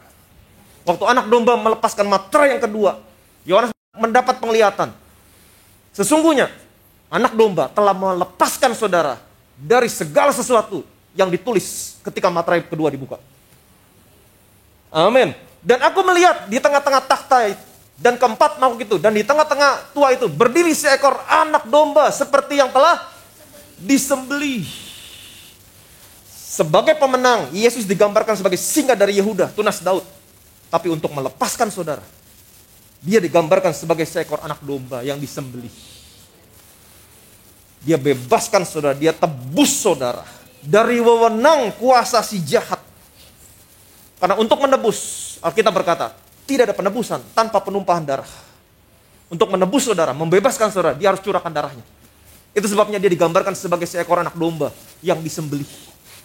[SPEAKER 1] Waktu anak domba melepaskan materai yang kedua, Yohanes mendapat penglihatan. Sesungguhnya anak domba telah melepaskan saudara dari segala sesuatu yang ditulis ketika materai kedua dibuka. Amin. Dan aku melihat di tengah-tengah takhta dan keempat makhluk itu, dan di tengah-tengah tua itu berdiri seekor anak domba seperti yang telah disembelih. Sebagai pemenang, Yesus digambarkan sebagai singa dari Yehuda, tunas Daud. Tapi untuk melepaskan saudara, dia digambarkan sebagai seekor anak domba yang disembelih. Dia bebaskan saudara, dia tebus saudara dari wewenang kuasa si jahat. Karena untuk menebus, Alkitab berkata, tidak ada penebusan tanpa penumpahan darah. Untuk menebus saudara, membebaskan saudara, dia harus curahkan darahnya. Itu sebabnya dia digambarkan sebagai seekor anak domba yang disembelih.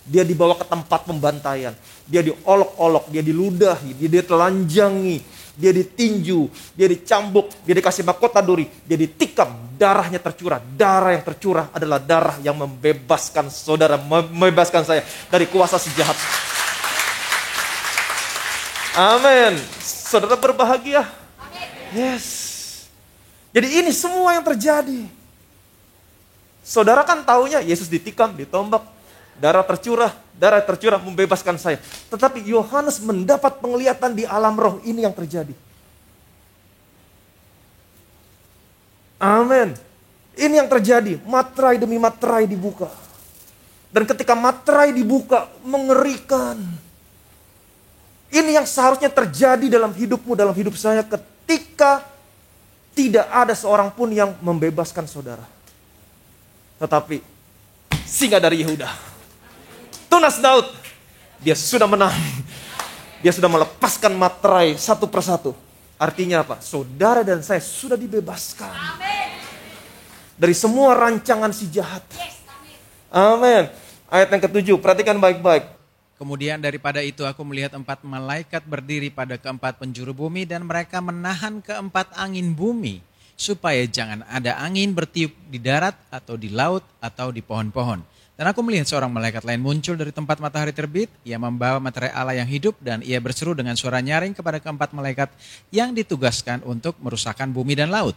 [SPEAKER 1] Dia dibawa ke tempat pembantaian. Dia diolok-olok, dia diludahi, dia ditelanjangi, dia ditinju, dia dicambuk, dia dikasih mahkota duri, dia ditikam, darahnya tercurah. Darah yang tercurah adalah darah yang membebaskan saudara, membebaskan saya dari kuasa si jahat. Amin. Saudara berbahagia. Yes. Jadi ini semua yang terjadi. Saudara kan taunya Yesus ditikam, ditombak, darah tercurah membebaskan saya. Tetapi Yohanes mendapat penglihatan di alam roh, ini yang terjadi. Amin. Ini yang terjadi, materai demi materai dibuka. Dan ketika materai dibuka, mengerikan. Ini yang seharusnya terjadi dalam hidupmu, dalam hidup saya ketika tidak ada seorang pun yang membebaskan saudara. Tetapi singa dari Yehuda, tunas Daud, dia sudah menang. Dia sudah melepaskan materai satu persatu. Artinya apa? Saudara dan saya sudah dibebaskan dari semua rancangan si jahat. Amin. Ayat yang ke-7, perhatikan baik-baik.
[SPEAKER 2] Kemudian daripada itu aku melihat 4 malaikat berdiri pada keempat penjuru bumi dan mereka menahan keempat angin bumi supaya jangan ada angin bertiup di darat atau di laut atau di pohon-pohon. Dan aku melihat seorang malaikat lain muncul dari tempat matahari terbit. Ia membawa materai Allah yang hidup dan ia berseru dengan suara nyaring kepada keempat malaikat yang ditugaskan untuk merusakkan bumi dan laut.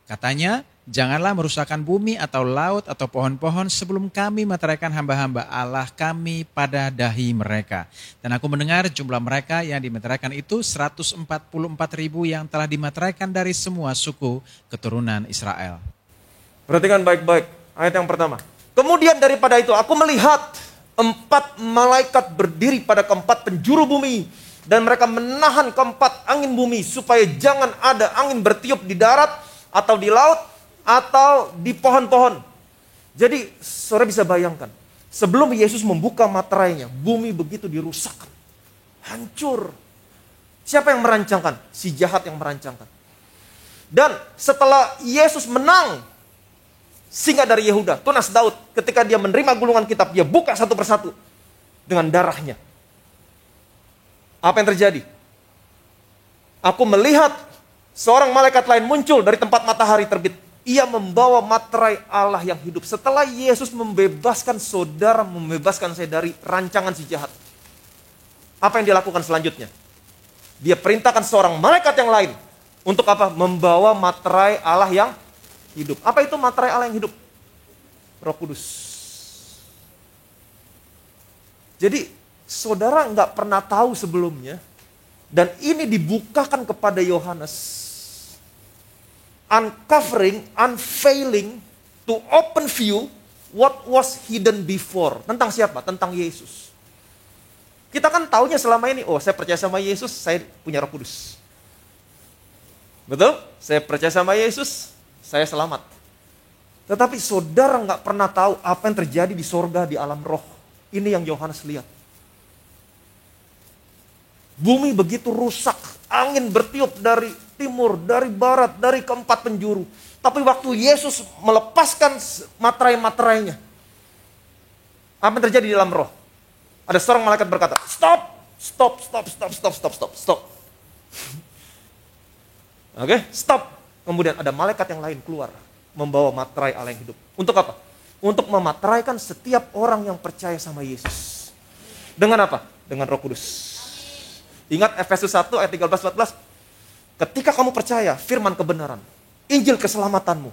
[SPEAKER 2] Katanya, janganlah merusakkan bumi atau laut atau pohon-pohon sebelum kami materaikan hamba-hamba Allah kami pada dahi mereka. Dan aku mendengar jumlah mereka yang dimateraikan itu 144.000 yang telah dimateraikan dari semua suku keturunan Israel.
[SPEAKER 1] Perhatikan baik-baik ayat yang pertama. Kemudian daripada itu aku melihat 4 malaikat berdiri pada keempat penjuru bumi. Dan mereka menahan keempat angin bumi supaya jangan ada angin bertiup di darat atau di laut, atau di pohon-pohon. Jadi, saudara bisa bayangkan, sebelum Yesus membuka materainya, bumi begitu dirusakkan. Hancur. Siapa yang merancangkan? Si jahat yang merancangkan. Dan setelah Yesus menang, singa dari Yehuda, tunas Daud, ketika dia menerima gulungan kitab, dia buka satu persatu dengan darahnya. Apa yang terjadi? Aku melihat seorang malaikat lain muncul dari tempat matahari terbit. Ia membawa materai Allah yang hidup. Setelah Yesus membebaskan saudara, membebaskan saya dari rancangan si jahat. Apa yang dia lakukan selanjutnya? Dia perintahkan seorang malaikat yang lain. Untuk apa? Membawa materai Allah yang hidup. Apa itu materai Allah yang hidup? Roh Kudus. Jadi saudara nggak pernah tahu sebelumnya. Dan ini dibukakan kepada Yohanes. Uncovering, unveiling, to open view what was hidden before. Tentang siapa? Tentang Yesus. Kita kan taunya selama ini, oh saya percaya sama Yesus, saya punya Roh Kudus. Betul? Saya percaya sama Yesus, saya selamat. Tetapi saudara nggak pernah tahu apa yang terjadi di sorga, di alam roh. Ini yang Yohanes lihat. Bumi begitu rusak, angin bertiup dari timur, dari barat, dari keempat penjuru. Tapi waktu Yesus melepaskan materai-materainya, apa yang terjadi di dalam roh? Ada seorang malaikat berkata, stop. Oke, stop. Kemudian ada malaikat yang lain keluar, membawa materai Allah yang hidup. Untuk apa? Untuk memateraikan setiap orang yang percaya sama Yesus. Dengan apa? Dengan Roh Kudus. Ingat Efesus 1 ayat 13-14. Ketika kamu percaya firman kebenaran, Injil keselamatanmu,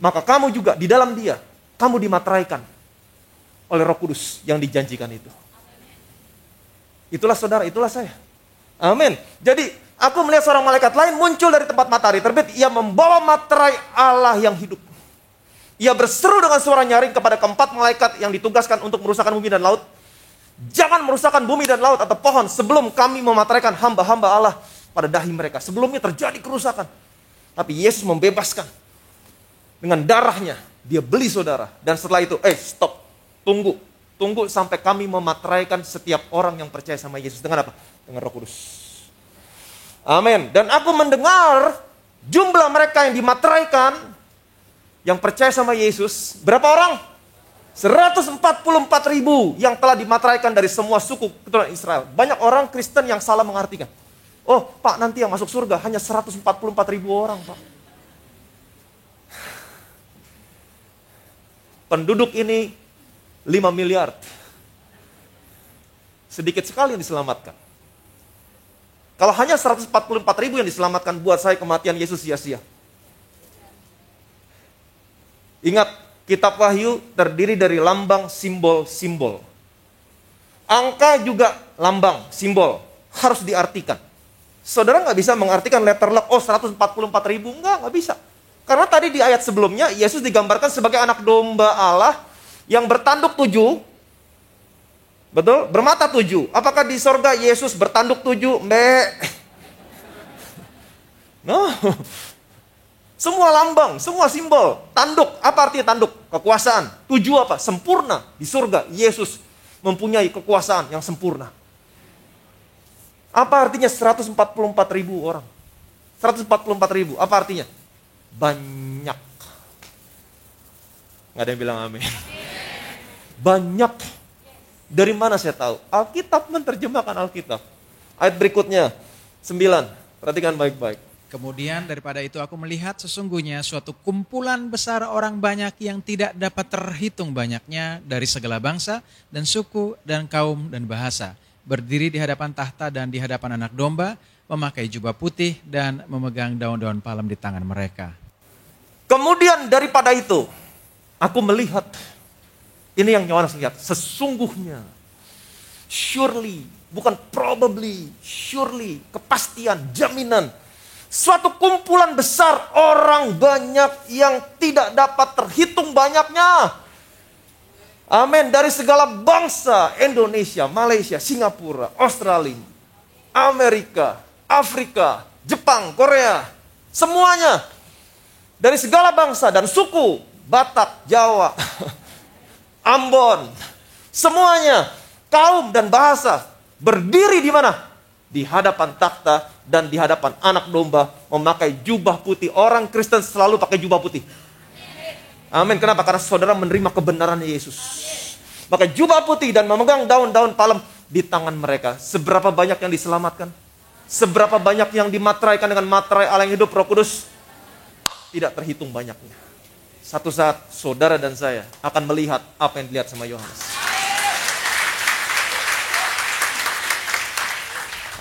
[SPEAKER 1] maka kamu juga di dalam dia, kamu dimateraikan oleh Roh Kudus yang dijanjikan itu. Itulah saudara, itulah saya. Amin. Jadi aku melihat seorang malaikat lain muncul dari tempat matahari terbit. Ia membawa materai Allah yang hidup. Ia berseru dengan suara nyaring kepada keempat malaikat yang ditugaskan untuk merusakkan bumi dan laut. Jangan merusakkan bumi dan laut atau pohon sebelum kami memateraikan hamba-hamba Allah pada dahi mereka. Sebelumnya terjadi kerusakan. Tapi Yesus membebaskan. Dengan darahnya dia beli saudara. Dan setelah itu, stop. Tunggu sampai kami memateraikan setiap orang yang percaya sama Yesus. Dengan apa? Dengan Roh Kudus. Amin. Dan aku mendengar jumlah mereka yang dimateraikan, yang percaya sama Yesus, berapa orang? 144.000 yang telah dimateraikan dari semua suku keturunan Israel. Banyak orang Kristen yang salah mengartikan. Oh Pak, nanti yang masuk surga hanya 144.000 orang Pak. Penduduk ini 5 miliar. Sedikit sekali yang diselamatkan. Kalau hanya 144.000 yang diselamatkan, buat saya kematian Yesus sia-sia. Ingat, Kitab Wahyu terdiri dari lambang, simbol-simbol. Angka juga lambang, simbol. Harus diartikan. Saudara nggak bisa mengartikan letter luck, 144.000. Nggak bisa. Karena tadi di ayat sebelumnya, Yesus digambarkan sebagai anak domba Allah yang bertanduk 7. Betul? Bermata 7. Apakah di sorga Yesus bertanduk 7? No. Semua lambang, semua simbol. Tanduk, apa artinya tanduk? Kekuasaan. 7 apa? Sempurna. Di surga, Yesus mempunyai kekuasaan yang sempurna. Apa artinya 144.000 orang? 144.000, apa artinya? Banyak. Nggak ada yang bilang amin. Banyak. Dari mana saya tahu? Alkitab menerjemahkan Alkitab. Ayat berikutnya, 9. Perhatikan baik-baik.
[SPEAKER 2] Kemudian daripada itu aku melihat sesungguhnya suatu kumpulan besar orang banyak yang tidak dapat terhitung banyaknya dari segala bangsa dan suku dan kaum dan bahasa. Berdiri di hadapan tahta dan di hadapan anak domba, memakai jubah putih dan memegang daun-daun palem di tangan mereka.
[SPEAKER 1] Kemudian daripada itu, aku melihat, ini yang Yohanes lihat, sesungguhnya, surely, bukan probably, surely, kepastian, jaminan, suatu kumpulan besar orang banyak yang tidak dapat terhitung banyaknya. Amin. Dari segala bangsa, Indonesia, Malaysia, Singapura, Australia, Amerika, Afrika, Jepang, Korea. Semuanya. Dari segala bangsa dan suku, Batak, Jawa, Ambon. Semuanya. Kaum dan bahasa. Berdiri di mana? Di hadapan takhta dan di hadapan anak domba memakai jubah putih. Orang Kristen selalu pakai jubah putih. Amin. Kenapa? Karena saudara menerima kebenaran Yesus. Pakai jubah putih dan memegang daun-daun palem di tangan mereka. Seberapa banyak yang diselamatkan? Seberapa banyak yang dimateraikan dengan materai Allah yang hidup, Roh Kudus? Tidak terhitung banyaknya. Satu saat saudara dan saya akan melihat apa yang dilihat sama Yohanes.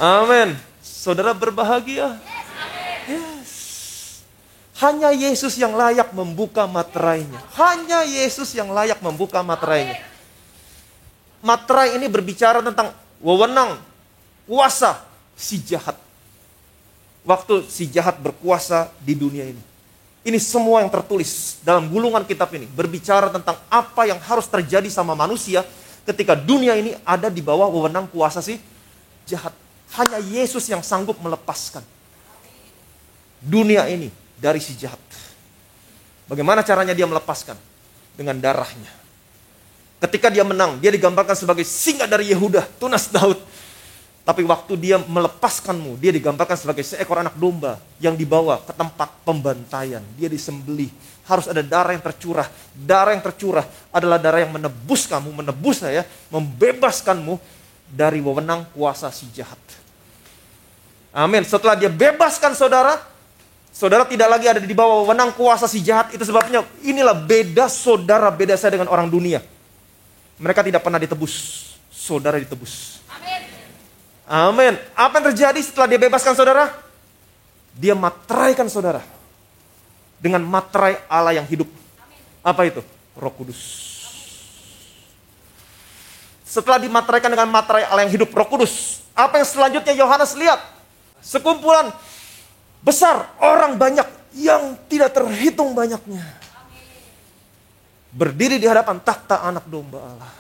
[SPEAKER 1] Amin. Saudara berbahagia. Yes. Hanya Yesus yang layak membuka materainya. Hanya Yesus yang layak membuka materainya. Materai ini berbicara tentang wewenang, kuasa si jahat. Waktu si jahat berkuasa di dunia ini. Ini semua yang tertulis dalam gulungan kitab ini. Berbicara tentang apa yang harus terjadi sama manusia ketika dunia ini ada di bawah wewenang kuasa si jahat. Hanya Yesus yang sanggup melepaskan dunia ini dari si jahat. Bagaimana caranya dia melepaskan? Dengan darahnya. Ketika dia menang, dia digambarkan sebagai singa dari Yehuda, tunas Daud. Tapi waktu dia melepaskanmu, dia digambarkan sebagai seekor anak domba yang dibawa ke tempat pembantaian. Dia disembelih. Harus ada darah yang tercurah. Darah yang tercurah adalah darah yang menebus kamu, menebus saya, membebaskanmu dari wewenang kuasa si jahat. Amin. Setelah dia bebaskan saudara, saudara tidak lagi ada di bawah wewenang kuasa si jahat. Itu sebabnya inilah beda saudara, beda saya dengan orang dunia. Mereka tidak pernah ditebus. Saudara ditebus. Amin. Apa yang terjadi setelah dia bebaskan saudara? Dia materaikan saudara dengan materai Allah yang hidup. Apa itu? Roh Kudus. Setelah dimateraikan dengan materai Allah yang hidup, Roh Kudus, apa yang selanjutnya Yohanes lihat? Sekumpulan besar, orang banyak yang tidak terhitung banyaknya. Berdiri di hadapan takhta Anak Domba Allah.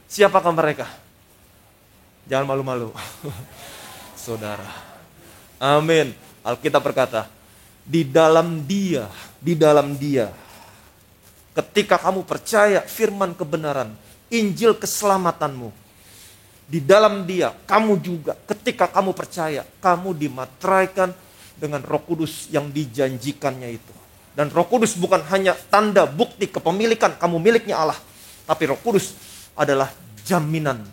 [SPEAKER 1] Siapakah mereka? Jangan malu-malu. Saudara. Amin. Alkitab berkata, di dalam dia, ketika kamu percaya firman kebenaran, Injil keselamatanmu, di dalam dia, kamu juga, ketika kamu percaya, kamu dimateraikan dengan Roh Kudus yang dijanjikannya itu. Dan Roh Kudus bukan hanya tanda bukti kepemilikan kamu miliknya Allah, tapi Roh Kudus adalah jaminan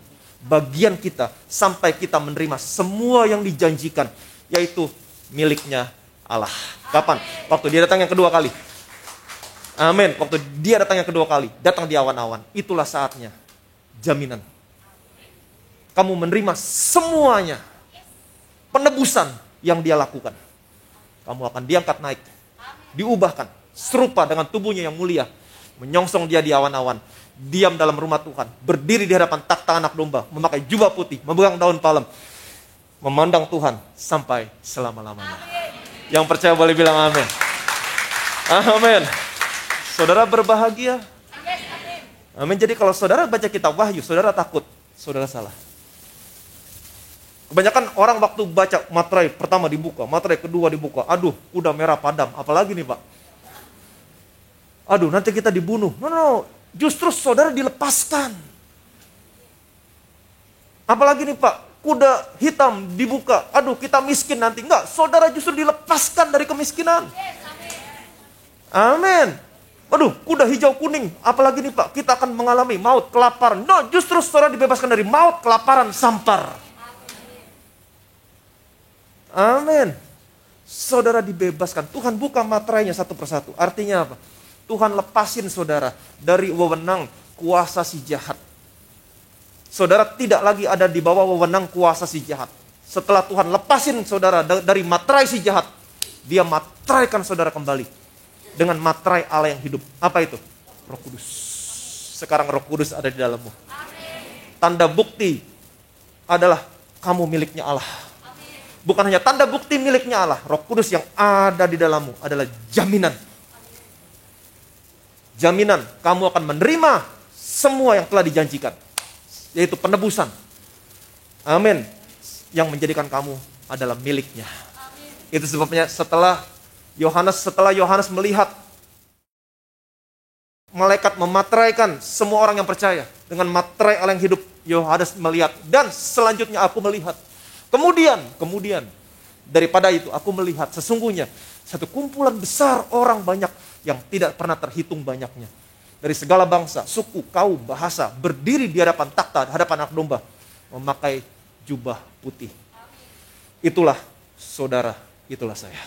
[SPEAKER 1] bagian kita sampai kita menerima semua yang dijanjikan, yaitu miliknya Allah. Kapan? Waktu dia datang yang kedua kali. Amin. Waktu dia datang yang kedua kali, datang di awan-awan. Itulah saatnya. Jaminan. Kamu menerima semuanya. Penebusan yang dia lakukan. Kamu akan diangkat naik. Diubahkan. Serupa dengan tubuhnya yang mulia. Menyongsong dia di awan-awan. Diam dalam rumah Tuhan. Berdiri di hadapan takhta Anak Domba. Memakai jubah putih. Memegang daun palem. Memandang Tuhan sampai selama-lamanya. Yang percaya boleh bilang amin. Amin. Saudara berbahagia. Amin. Jadi kalau saudara baca kitab Wahyu, saudara takut, saudara salah. Kebanyakan orang waktu baca materai pertama dibuka, materai kedua dibuka. Aduh, kuda merah padam. Apalagi nih Pak? Aduh, nanti kita dibunuh. No. Justru saudara dilepaskan. Apalagi nih Pak? Kuda hitam dibuka. Aduh, kita miskin nanti. Enggak, saudara justru dilepaskan dari kemiskinan. Amin. Aduh, kuda hijau kuning. Apalagi nih Pak, kita akan mengalami maut, kelaparan. No, justru saudara dibebaskan dari maut, kelaparan, sampar. Amin. Saudara dibebaskan. Tuhan buka materainya satu persatu. Artinya apa? Tuhan lepasin saudara dari wewenang kuasa si jahat. Saudara tidak lagi ada di bawah wewenang kuasa si jahat. Setelah Tuhan lepasin saudara dari materai si jahat, dia materaikan saudara kembali dengan materai Allah yang hidup. Apa itu? Roh Kudus. Sekarang Roh Kudus ada di dalammu. Tanda bukti adalah kamu miliknya Allah. Bukan hanya tanda bukti miliknya Allah, Roh Kudus yang ada di dalammu adalah jaminan. Jaminan kamu akan menerima semua yang telah dijanjikan, yaitu penebusan. Amin. Yang menjadikan kamu adalah miliknya. Itu sebabnya setelah Yohanes melihat malaikat memateraikan semua orang yang percaya dengan materai Allah yang hidup, Yohanes melihat, dan selanjutnya aku melihat. Kemudian daripada itu aku melihat sesungguhnya satu kumpulan besar orang banyak yang tidak pernah terhitung banyaknya. Dari segala bangsa, suku, kaum, bahasa, berdiri di hadapan takhta, hadapan Anak Domba, memakai jubah putih. Itulah saudara, itulah saya.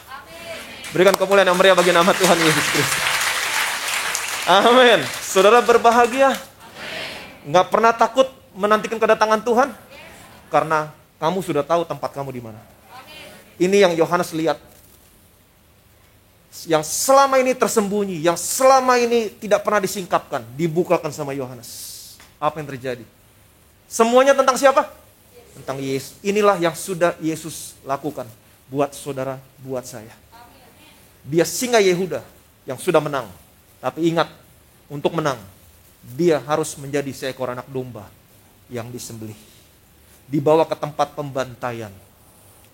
[SPEAKER 1] Berikan kemuliaan yang meriah bagi nama Tuhan Yesus Kristus. Amin. Saudara berbahagia. Nggak pernah takut menantikan kedatangan Tuhan, karena kamu sudah tahu tempat kamu di mana. Ini yang Yohanes lihat. Yang selama ini tersembunyi, yang selama ini tidak pernah disingkapkan, dibukakan sama Yohanes. Apa yang terjadi? Semuanya tentang siapa? Tentang Yesus. Inilah yang sudah Yesus lakukan buat saudara, buat saya. Dia singa Yehuda yang sudah menang. Tapi ingat, untuk menang, dia harus menjadi seekor anak domba yang disembelih. Dibawa ke tempat pembantaian.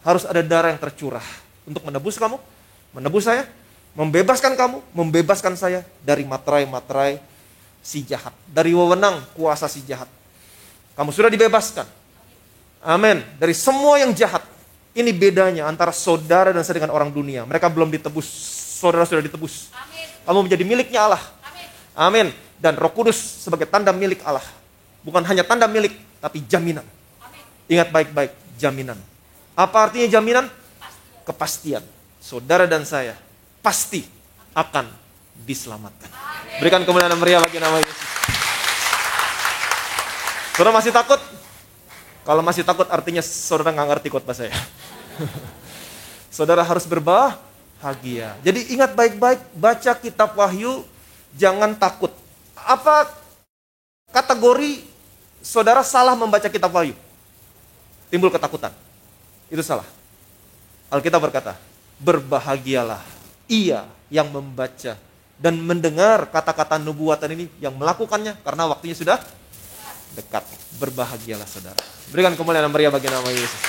[SPEAKER 1] Harus ada darah yang tercurah untuk menebus kamu, menebus saya, membebaskan kamu, membebaskan saya dari materai-materai si jahat. Dari wewenang kuasa si jahat. Kamu sudah dibebaskan. Amin. Dari semua yang jahat. Ini bedanya antara saudara dan saya dengan orang dunia. Mereka belum ditebus. Saudara sudah ditebus. Amin. Kamu menjadi miliknya Allah. Amin. Dan Roh Kudus sebagai tanda milik Allah. Bukan hanya tanda milik, tapi jaminan. Amin. Ingat baik-baik, jaminan. Apa artinya jaminan? Kepastian. Saudara dan saya pasti akan diselamatkan. Berikan kemuliaan meriah bagi nama Yesus. Saudara masih takut? Kalau masih takut artinya saudara nggak ngerti khotbah saya. Saudara harus berbahagia. Jadi ingat baik-baik, baca kitab Wahyu, jangan takut. Apa kategori saudara salah membaca kitab Wahyu? Timbul ketakutan. Itu salah. Alkitab berkata, berbahagialah ia yang membaca dan mendengar kata-kata nubuatan ini, yang melakukannya, karena waktunya sudah dekat. Berbahagialah saudara. Berikan kemuliaan meriah bagi nama Yesus.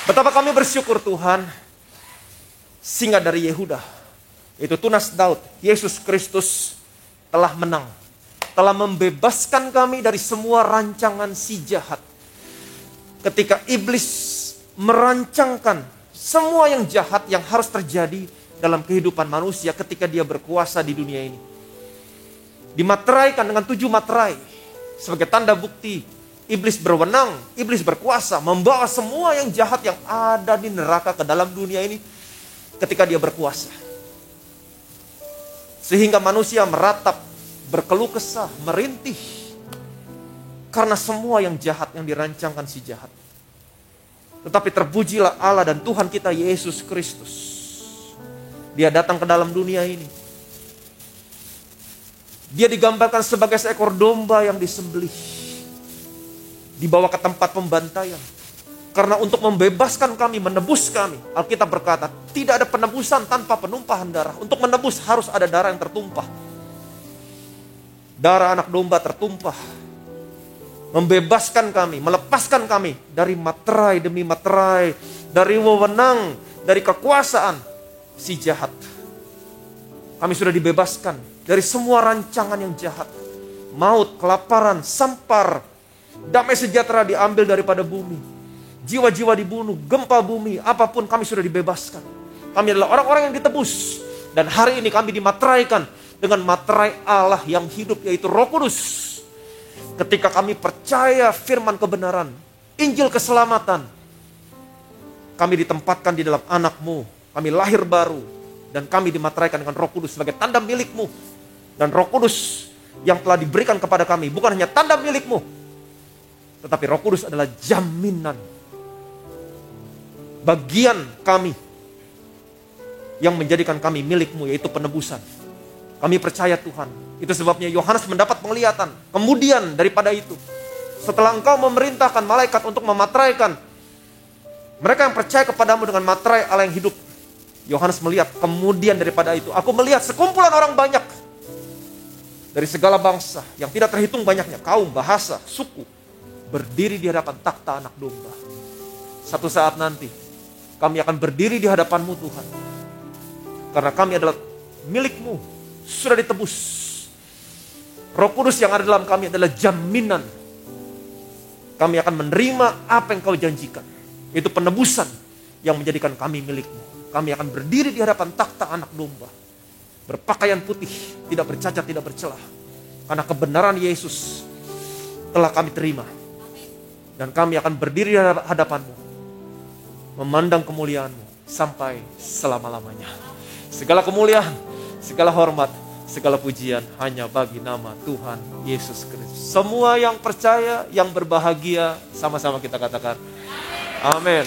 [SPEAKER 1] Betapa kami bersyukur Tuhan, singa dari Yehuda, itu tunas Daud, Yesus Kristus telah menang, telah membebaskan kami dari semua rancangan si jahat. Ketika iblis merancangkan semua yang jahat yang harus terjadi dalam kehidupan manusia ketika dia berkuasa di dunia ini, dimateraikan dengan 7 materai sebagai tanda bukti iblis berwenang, iblis berkuasa, membawa semua yang jahat yang ada di neraka ke dalam dunia ini ketika dia berkuasa. Sehingga manusia meratap, berkeluh kesah, merintih karena semua yang jahat yang dirancangkan si jahat. Tetapi terpujilah Allah dan Tuhan kita Yesus Kristus. Dia datang ke dalam dunia ini. Dia digambarkan sebagai seekor domba yang disembelih, dibawa ke tempat pembantaian. Karena untuk membebaskan kami, menebus kami. Alkitab berkata, tidak ada penebusan tanpa penumpahan darah. Untuk menebus harus ada darah yang tertumpah. Darah anak domba tertumpah. Membebaskan kami, melepaskan kami dari materai demi materai, dari wewenang, dari kekuasaan si jahat. Kami sudah dibebaskan dari semua rancangan yang jahat. Maut, kelaparan, sampar, damai sejahtera diambil daripada bumi. Jiwa-jiwa dibunuh, gempa bumi, apapun kami sudah dibebaskan. Kami adalah orang-orang yang ditebus. Dan hari ini kami dimateraikan dengan materai Allah yang hidup, yaitu Roh Kudus. Ketika kami percaya firman kebenaran, Injil keselamatan, kami ditempatkan di dalam anak-Mu. Kami lahir baru. Dan kami dimateraikan dengan Roh Kudus sebagai tanda milik-Mu. Dan Roh Kudus yang telah diberikan kepada kami bukan hanya tanda milik-Mu, tetapi Roh Kudus adalah jaminan bagian kami yang menjadikan kami milik-Mu, yaitu penebusan. Kami percaya Tuhan. Itu sebabnya Yohanes mendapat penglihatan. Kemudian daripada itu, setelah Engkau memerintahkan malaikat untuk memateraikan mereka yang percaya kepadamu dengan materai Allah yang hidup, Yohanes melihat, kemudian daripada itu, aku melihat sekumpulan orang banyak dari segala bangsa yang tidak terhitung banyaknya, kaum, bahasa, suku, berdiri di hadapan takhta anak domba. Satu saat nanti, kami akan berdiri di hadapan-Mu Tuhan. Karena kami adalah milik-Mu, sudah ditebus. Roh Kudus yang ada dalam kami adalah jaminan. Kami akan menerima apa yang Kau janjikan. Itu penebusan yang menjadikan kami milik-Mu. Kami akan berdiri di hadapan takhta anak domba, berpakaian putih, tidak bercacat, tidak bercelah. Karena kebenaran Yesus telah kami terima. Dan kami akan berdiri di hadapan-Mu, memandang kemuliaan-Mu sampai selama-lamanya. Segala kemuliaan, segala hormat, segala pujian hanya bagi nama Tuhan Yesus Kristus. Semua yang percaya, yang berbahagia, sama-sama kita katakan amin.